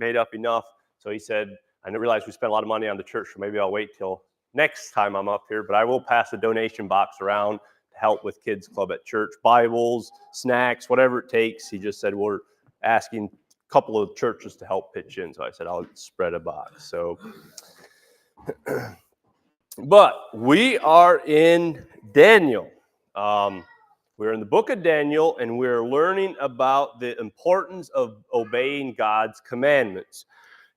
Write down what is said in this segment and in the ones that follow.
made up enough. So he said, I realized we spent a lot of money on the church, so maybe I'll wait till next time I'm up here. But I will pass a donation box around to help with Kids Club at church. Bibles, snacks, whatever it takes. He just said, we're asking a couple of churches to help pitch in. So I said, I'll spread a box. So, but we are in Daniel. We're in the book of Daniel, and we're learning about the importance of obeying God's commandments.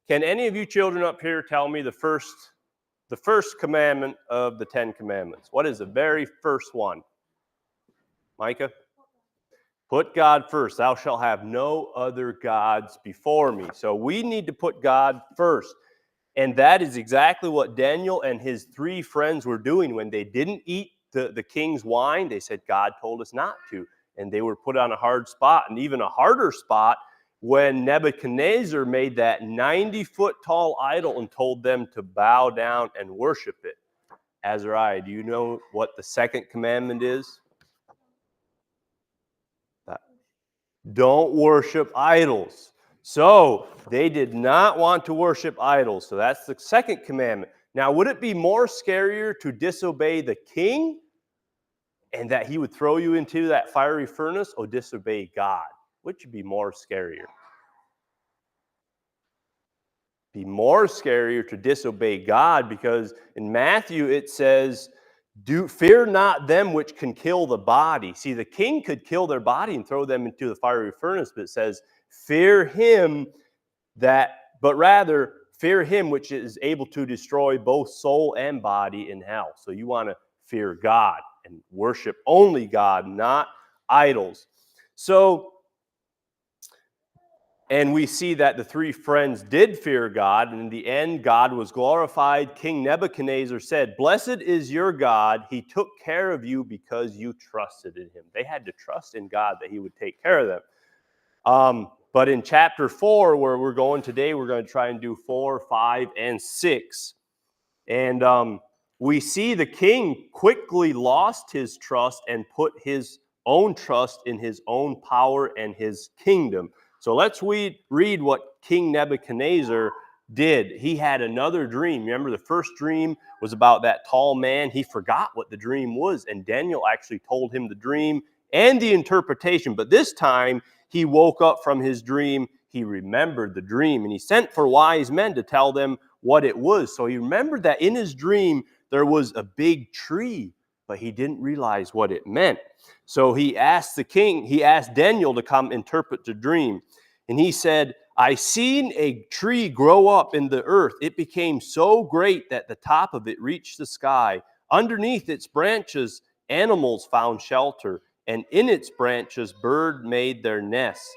Can any of you children up here tell me the first commandment of the 10 commandments? What is the very first one? Micah? Put God first. Thou shalt have no other gods before me. So we need to put God first. And that is exactly what Daniel and his 3 friends were doing when they didn't eat the king's wine. They said, God told us not to. And they were put on a hard spot, and even a harder spot when Nebuchadnezzar made that 90-foot tall idol and told them to bow down and worship it. Azariah, do you know what the second commandment is? Don't worship idols. So they did not want to worship idols. So that's the second commandment. Now, would it be more scarier to disobey the king and that he would throw you into that fiery furnace, or disobey God? Which would be more scarier? Be more scarier to disobey God, because in Matthew it says, fear not them which can kill the body. See, the king could kill their body and throw them into the fiery furnace, but it says, fear him but rather fear him which is able to destroy both soul and body in hell. So you want to fear God and worship only God, not idols. So, and we see that the 3 friends did fear God, and in the end, God was glorified. King Nebuchadnezzar said, blessed is your God. He took care of you because you trusted in him. They had to trust in God that he would take care of them. But in chapter 4, where we're going today, we're going to try and do 4, 5, and 6. And we see the king quickly lost his trust and put his own trust in his own power and his kingdom. So let's read what King Nebuchadnezzar did. He had another dream. Remember, the first dream was about that tall man. He forgot what the dream was, and Daniel actually told him the dream and the interpretation. But this time, he woke up from his dream. He remembered the dream, and he sent for wise men to tell them what it was. So he remembered that in his dream, there was a big tree, but he didn't realize what it meant. So he asked Daniel to come interpret the dream. And he said, I seen a tree grow up in the earth. It became so great that the top of it reached the sky. Underneath its branches, animals found shelter, and in its branches, birds made their nests.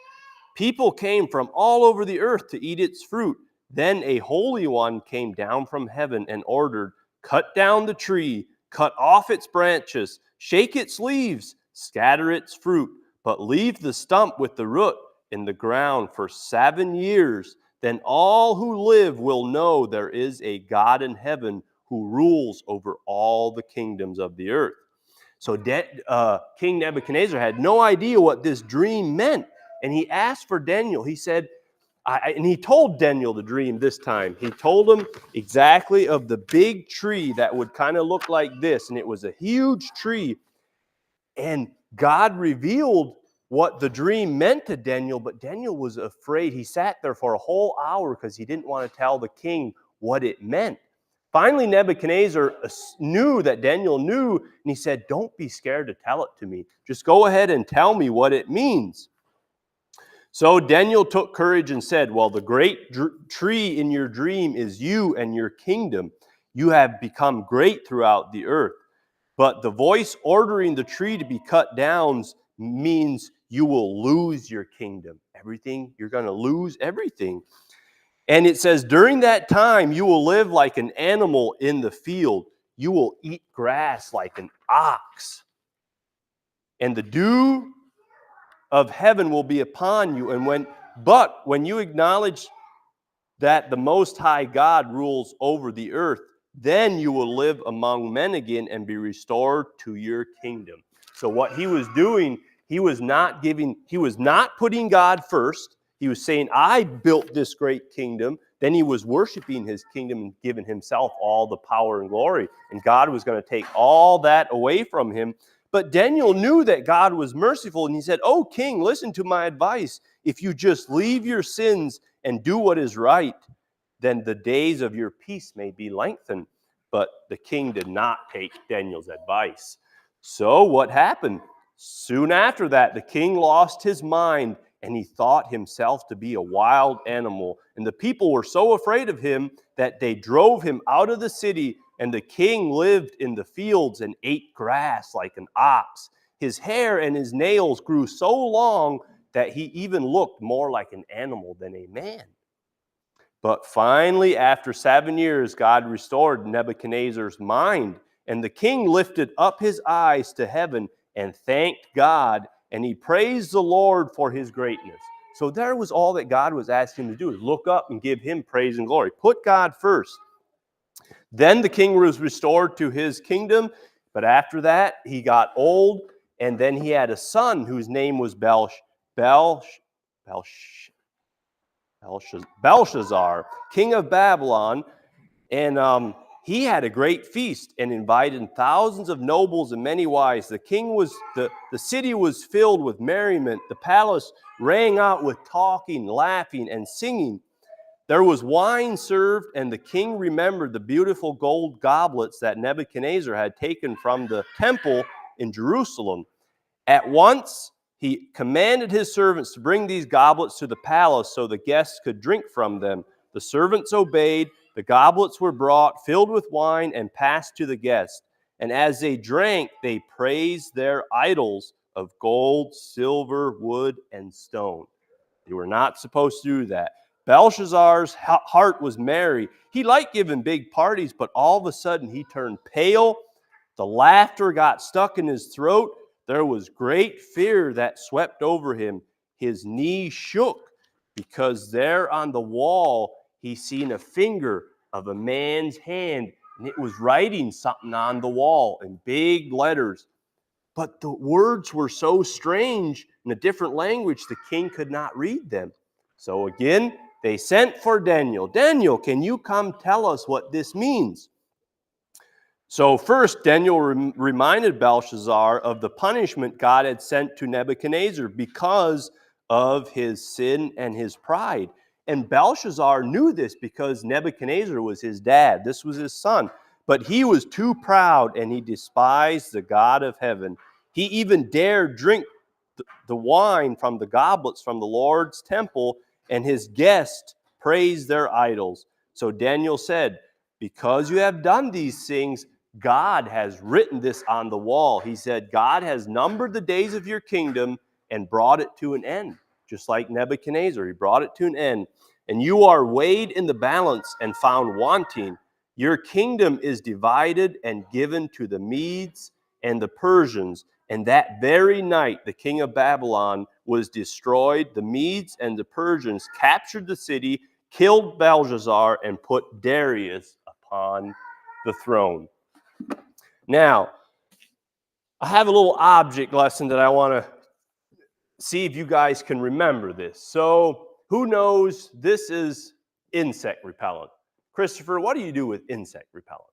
People came from all over the earth to eat its fruit. Then a holy one came down from heaven and ordered, cut down the tree, cut off its branches, shake its leaves, scatter its fruit, but leave the stump with the root in the ground for 7 years. Then all who live will know there is a God in heaven who rules over all the kingdoms of the earth. So King Nebuchadnezzar had no idea what this dream meant. And he asked for Daniel. He said, and he told Daniel the dream this time. He told him exactly of the big tree that would kind of look like this. And it was a huge tree. And God revealed what the dream meant to Daniel, but Daniel was afraid. He sat there for a whole hour because he didn't want to tell the king what it meant. Finally, Nebuchadnezzar knew that Daniel knew, and he said, don't be scared to tell it to me. Just go ahead and tell me what it means. So Daniel took courage and said, well, the great tree in your dream is you and your kingdom. You have become great throughout the earth. But the voice ordering the tree to be cut down means you will lose your kingdom. Everything, you're going to lose everything. And it says, during that time, you will live like an animal in the field. You will eat grass like an ox. And the dew of heaven will be upon you. But when you acknowledge that the Most High God rules over the earth, then you will live among men again and be restored to your kingdom. So what he was doing, he was not putting God first. He was saying, I built this great kingdom. Then he was worshiping his kingdom and giving himself all the power and glory. And God was going to take all that away from him. But Daniel knew that God was merciful, and he said, "Oh, king, listen to my advice. If you just leave your sins and do what is right, then the days of your peace may be lengthened." But the king did not take Daniel's advice. So what happened? Soon after that, the king lost his mind, and he thought himself to be a wild animal. And the people were so afraid of him that they drove him out of the city, and the king lived in the fields and ate grass like an ox. His hair and his nails grew so long that he even looked more like an animal than a man. But finally, after 7 years, God restored Nebuchadnezzar's mind, and the king lifted up his eyes to heaven and thanked God, and he praised the Lord for his greatness. So there was all that God was asking him to do, is look up and give him praise and glory. Put God first. Then the king was restored to his kingdom, but after that, he got old, and then he had a son whose name was Belshazzar, king of Babylon, and he had a great feast and invited thousands of nobles and many wives. The city was filled with merriment. The palace rang out with talking, laughing, and singing. There was wine served, and the king remembered the beautiful gold goblets that Nebuchadnezzar had taken from the temple in Jerusalem. At once, he commanded his servants to bring these goblets to the palace so the guests could drink from them. The servants obeyed. The goblets were brought, filled with wine, and passed to the guests. And as they drank, they praised their idols of gold, silver, wood, and stone. They were not supposed to do that. Belshazzar's heart was merry. He liked giving big parties, but all of a sudden he turned pale. The laughter got stuck in his throat. There was great fear that swept over him. His knees shook because there on the wall he seen a finger of a man's hand, and it was writing something on the wall in big letters. But the words were so strange in a different language, the king could not read them. So again, they sent for Daniel. Daniel, can you come tell us what this means? So first, Daniel reminded Belshazzar of the punishment God had sent to Nebuchadnezzar because of his sin and his pride. And Belshazzar knew this because Nebuchadnezzar was his dad. This was his son. But he was too proud, and he despised the God of heaven. He even dared drink the wine from the goblets from the Lord's temple, and his guests praised their idols. So Daniel said, because you have done these things, God has written this on the wall. He said, God has numbered the days of your kingdom and brought it to an end. Just like Nebuchadnezzar, he brought it to an end. And you are weighed in the balance and found wanting. Your kingdom is divided and given to the Medes and the Persians. And that very night, the king of Babylon was destroyed. The Medes and the Persians captured the city, killed Belshazzar, and put Darius upon the throne. Now, I have a little object lesson that I want to see if you guys can remember this. So, who knows this is insect repellent? Christopher, what do you do with insect repellent?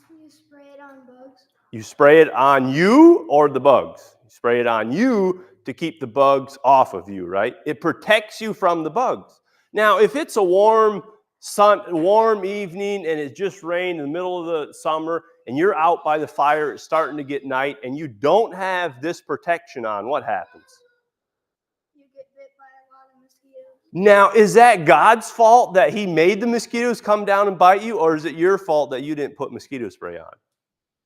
You spray it on bugs. You spray it on you or the bugs? You spray it on you to keep the bugs off of you, right? It protects you from the bugs. Now, if it's a warm evening and it just rained in the middle of the summer and you're out by the fire, it's starting to get night, and you don't have this protection on, what happens? You get bit by a lot of mosquitoes. Now, is that God's fault that he made the mosquitoes come down and bite you, or is it your fault that you didn't put mosquito spray on?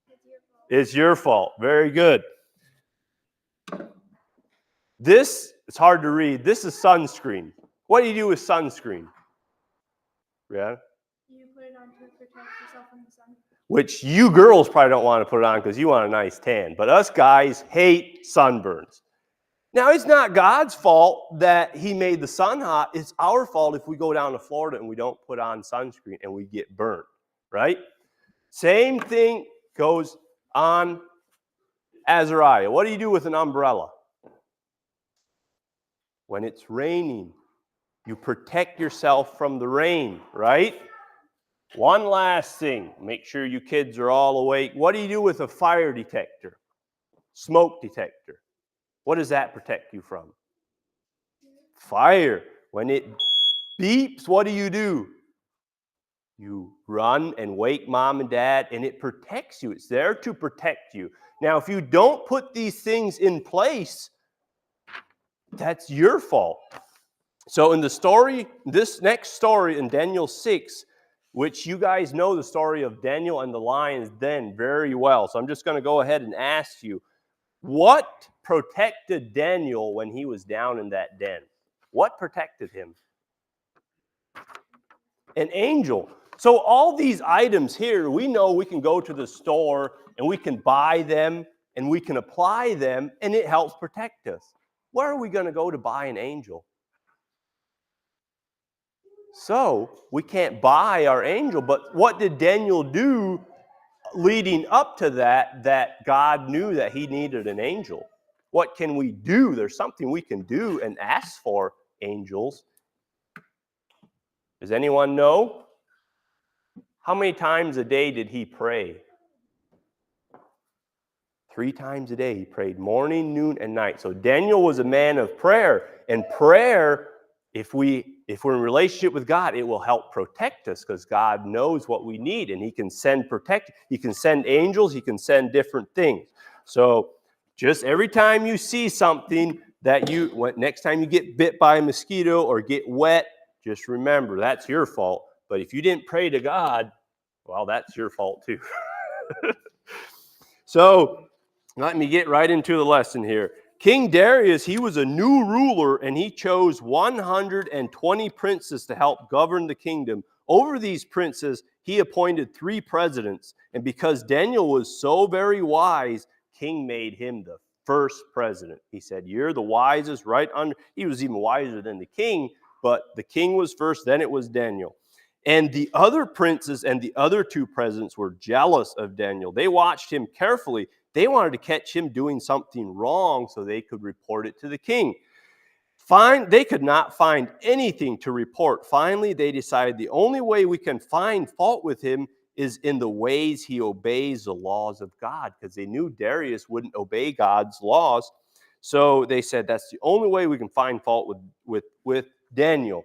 It's your fault. It's your fault. Very good. This, it's hard to read. This is sunscreen. What do you do with sunscreen? Yeah? You put it on to protect yourself from the sun. Which you girls probably don't want to put it on because you want a nice tan. But us guys hate sunburns. Now, it's not God's fault that he made the sun hot. It's our fault if we go down to Florida and we don't put on sunscreen and we get burnt, right? Same thing goes on Azariah. What do you do with an umbrella? When it's raining, you protect yourself from the rain, right? One last thing, make sure you kids are all awake. What do you do with a fire detector? Smoke detector. What does that protect you from? Fire. When it beeps, what do? You run and wake mom and dad, and it protects you. It's there to protect you. Now, if you don't put these things in place, that's your fault. So in the story, this next story in Daniel 6, which you guys know the story of Daniel and the lion's den very well. So I'm just going to go ahead and ask you, what protected Daniel when he was down in that den? What protected him? An angel. So all these items here, we know we can go to the store and we can buy them and we can apply them and it helps protect us. Where are we going to go to buy an angel? So we can't buy our angel, but what did Daniel do leading up to that God knew that he needed an angel? What can we do? There's something we can do and ask for angels. Does anyone know? How many times a day did he pray? 3 times a day. He prayed morning, noon, and night. So Daniel was a man of prayer. And prayer, if we're in relationship with God, it will help protect us because God knows what we need and he can send he can send angels, he can send different things. So just every time you see something that next time you get bit by a mosquito or get wet, just remember that's your fault. But if you didn't pray to God, well, that's your fault too. So let me get right into the lesson here. King Darius, he was a new ruler, and he chose 120 princes to help govern the kingdom. Over these princes, he appointed 3 presidents. And because Daniel was so very wise, King made him the first president. He said, you're the wisest, right under. He was even wiser than the king, but the king was first, then it was Daniel. And the other princes and the other 2 presidents were jealous of Daniel. They watched him carefully. They wanted to catch him doing something wrong so they could report it to the king. They could not find anything to report. Finally, they decided the only way we can find fault with him is in the ways he obeys the laws of God, because they knew Darius wouldn't obey God's laws. So they said that's the only way we can find fault with Daniel.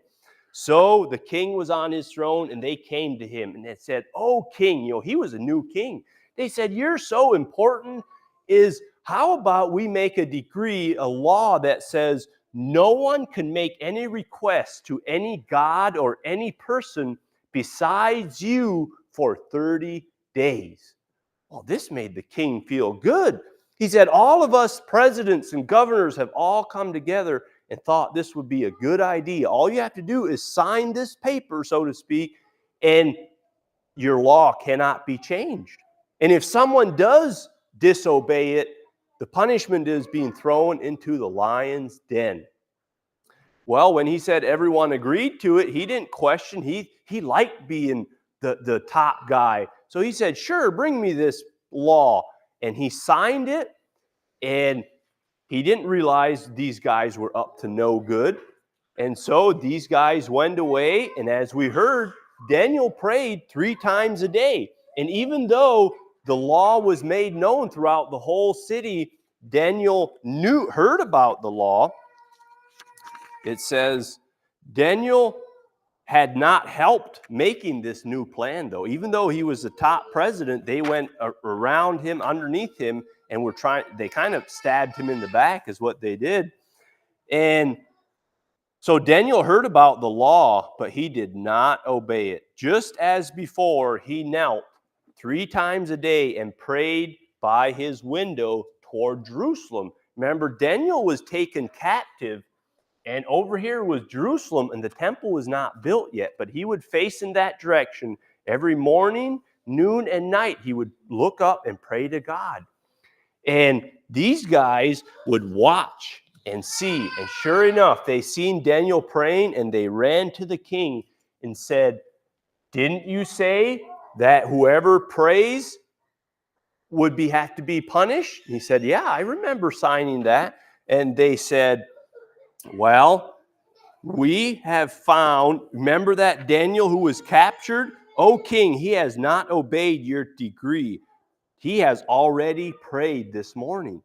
So the king was on his throne, and they came to him, and they said, oh, king, he was a new king. They said, you're so important, how about we make a decree, a law that says no one can make any request to any god or any person besides you for 30 days. Well, this made the king feel good. He said, all of us presidents and governors have all come together and thought this would be a good idea. All you have to do is sign this paper, so to speak, and your law cannot be changed. And if someone does disobey it, the punishment is being thrown into the lion's den. Well, when he said everyone agreed to it, he didn't question. He liked being the top guy. So he said, sure, bring me this law. And he signed it, and he didn't realize these guys were up to no good. And so these guys went away, and as we heard, Daniel prayed 3 times a day. And even though the law was made known throughout the whole city, Daniel heard about the law. It says, Daniel had not helped making this new plan, though. Even though he was the top president, they went around him, underneath him, and they kind of stabbed him in the back is what they did. And so Daniel heard about the law, but he did not obey it. Just as before, he knelt 3 times a day and prayed by his window toward Jerusalem. Remember, Daniel was taken captive, and over here was Jerusalem, and the temple was not built yet, but he would face in that direction every morning, noon, and night. He would look up and pray to God. And these guys would watch and see, and sure enough, they seen Daniel praying, and they ran to the king and said, didn't you say that whoever prays would have to be punished? He said, yeah, I remember signing that. And they said, Well, we have found, remember that Daniel who was captured? O king, he has not obeyed your decree. He has already prayed this morning.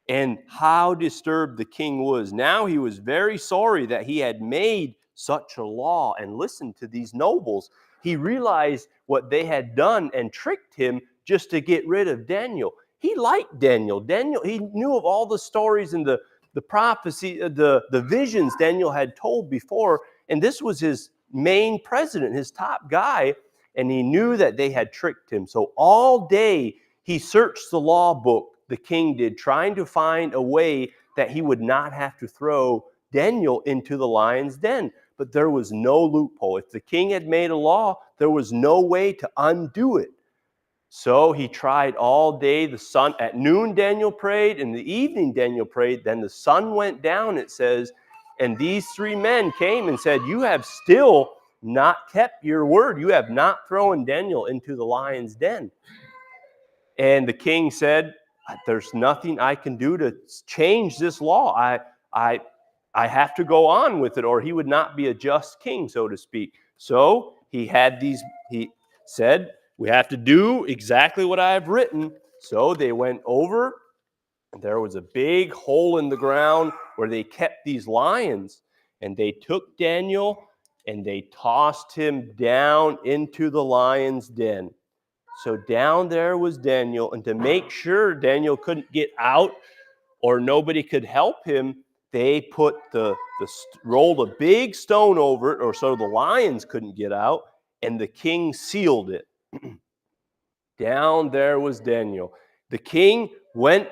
And how disturbed the king was. Now he was very sorry that he had made such a law and listened to these nobles. He realized what they had done and tricked him just to get rid of Daniel. He liked Daniel. He knew of all the stories and the prophecy, the visions Daniel had told before. And this was his main president, his top guy. And he knew that they had tricked him. So all day he searched the law book, the king did, trying to find a way that he would not have to throw Daniel into the lion's den. But there was no loophole. If the king had made a law, there was no way to undo it. So he tried all day. At noon Daniel prayed, in the evening Daniel prayed. Then the sun went down, it says, and these three men came and said, you have still not kept your word. You have not thrown Daniel into the lion's den. And the king said, there's nothing I can do to change this law. I have to go on with it, or he would not be a just king, so to speak. So he said, we have to do exactly what I have written. So they went over. There was a big hole in the ground where they kept these lions. And they took Daniel and they tossed him down into the lion's den. So down there was Daniel, and to make sure Daniel couldn't get out or nobody could help him, they put rolled a big stone over it, or so the lions couldn't get out, and the king sealed it. Down there was Daniel. The king went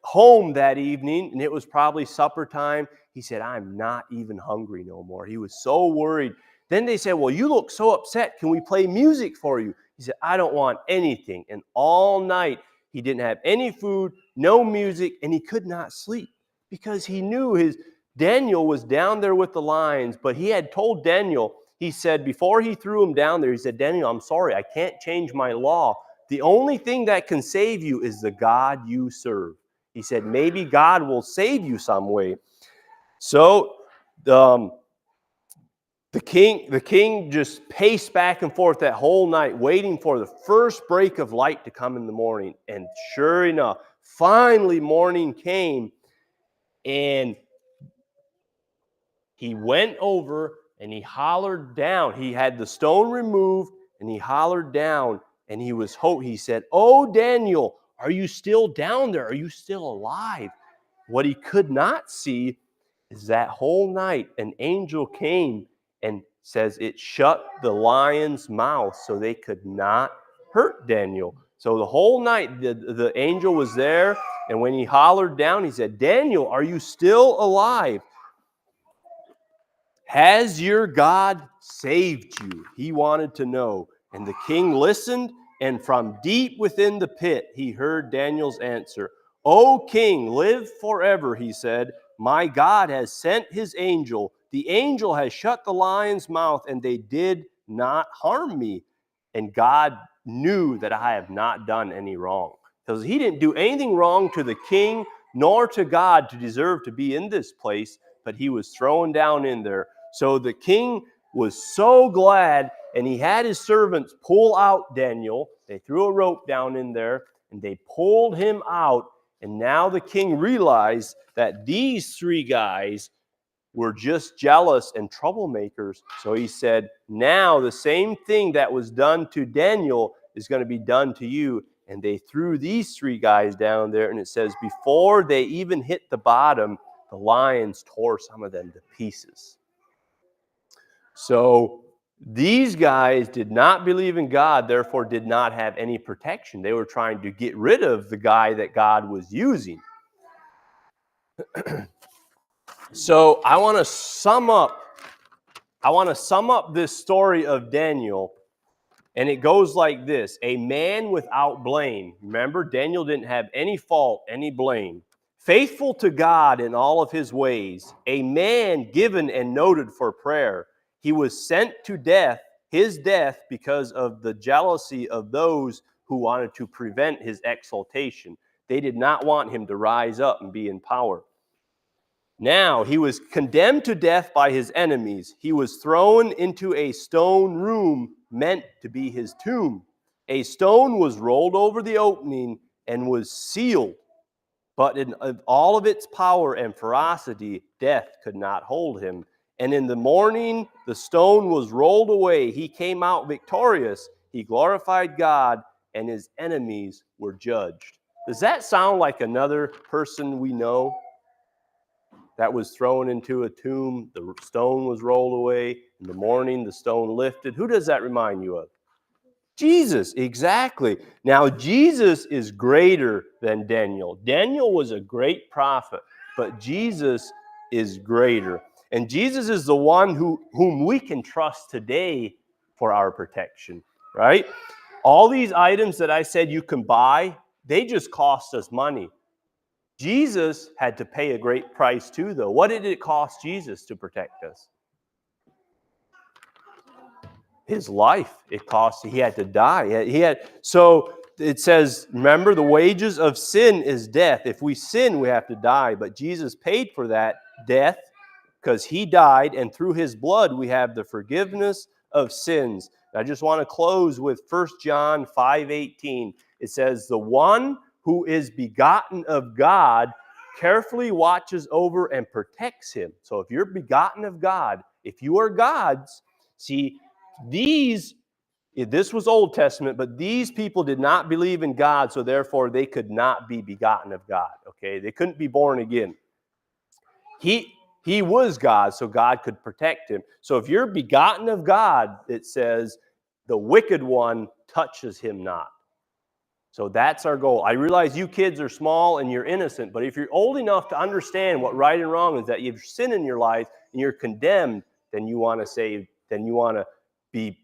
home that evening, and it was probably supper time. He said, I'm not even hungry no more. He was so worried. Then they said, well, you look so upset. Can we play music for you? He said, I don't want anything. And all night, he didn't have any food, no music, and he could not sleep because he knew Daniel was down there with the lions. But he had told Daniel, he said, before he threw him down there, he said, Daniel, I'm sorry, I can't change my law. The only thing that can save you is the God you serve. He said, maybe God will save you some way. So the king just paced back and forth that whole night, waiting for the first break of light to come in the morning. And sure enough, finally morning came, and he went over and he hollered down. He had the stone removed, and he hollered down, and he said, oh, Daniel, are you still down there? Are you still alive? What he could not see is that whole night an angel came and says it shut the lion's mouth so they could not hurt Daniel. So the whole night the angel was there, and when he hollered down, he said, Daniel, are you still alive? Has your God saved you? He wanted to know. And the king listened, and from deep within the pit, he heard Daniel's answer. O king, live forever, he said. My God has sent his angel. The angel has shut the lion's mouth, and they did not harm me. And God knew that I have not done any wrong. Because he didn't do anything wrong to the king nor to God to deserve to be in this place, but he was thrown down in there. So the king was so glad, and he had his servants pull out Daniel. They threw a rope down in there, and they pulled him out. And now the king realized that these three guys were just jealous and troublemakers. So he said, now the same thing that was done to Daniel is going to be done to you. And they threw these three guys down there. And it says, before they even hit the bottom, the lions tore some of them to pieces. So these guys did not believe in God, therefore did not have any protection. They were trying to get rid of the guy that God was using. So I want to sum up this story of Daniel, and it goes like this. A man without blame. Remember, Daniel didn't have any fault, any blame. Faithful to God in all of his ways. A man given and noted for prayer. He was sent to death, his death, because of the jealousy of those who wanted to prevent his exaltation. They did not want him to rise up and be in power. Now he was condemned to death by his enemies. He was thrown into a stone room meant to be his tomb. A stone was rolled over the opening and was sealed. But in all of its power and ferocity, death could not hold him. And in the morning, the stone was rolled away. He came out victorious. He glorified God, and his enemies were judged. Does that sound like another person we know that was thrown into a tomb? The stone was rolled away. In the morning, the stone lifted. Who does that remind you of? Jesus, exactly. Now, Jesus is greater than Daniel. Daniel was a great prophet, but Jesus is greater. And Jesus is the one whom we can trust today for our protection, right? All these items that I said you can buy, they just cost us money. Jesus had to pay a great price too, though. What did it cost Jesus to protect us? His life. It cost. He had to die. So it says, remember, the wages of sin is death. If we sin, we have to die. But Jesus paid for that death because he died, and through his blood we have the forgiveness of sins. I just want to close with 1 John 5:18. It says, the one who is begotten of God carefully watches over and protects him. So if you're begotten of God, if you are God's, see, this was Old Testament, but these people did not believe in God, so therefore they could not be begotten of God. Okay, they couldn't be born again. He was God, so God could protect him. So if you're begotten of God, it says the wicked one touches him not. So that's our goal. I realize you kids are small and you're innocent, but if you're old enough to understand what right and wrong is, that you have sin in your life and you're condemned, then you want to save, then you want to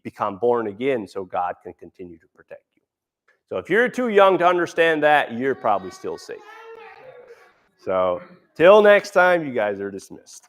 become born again so God can continue to protect you. So if you're too young to understand that, you're probably still safe. So till next time, you guys are dismissed.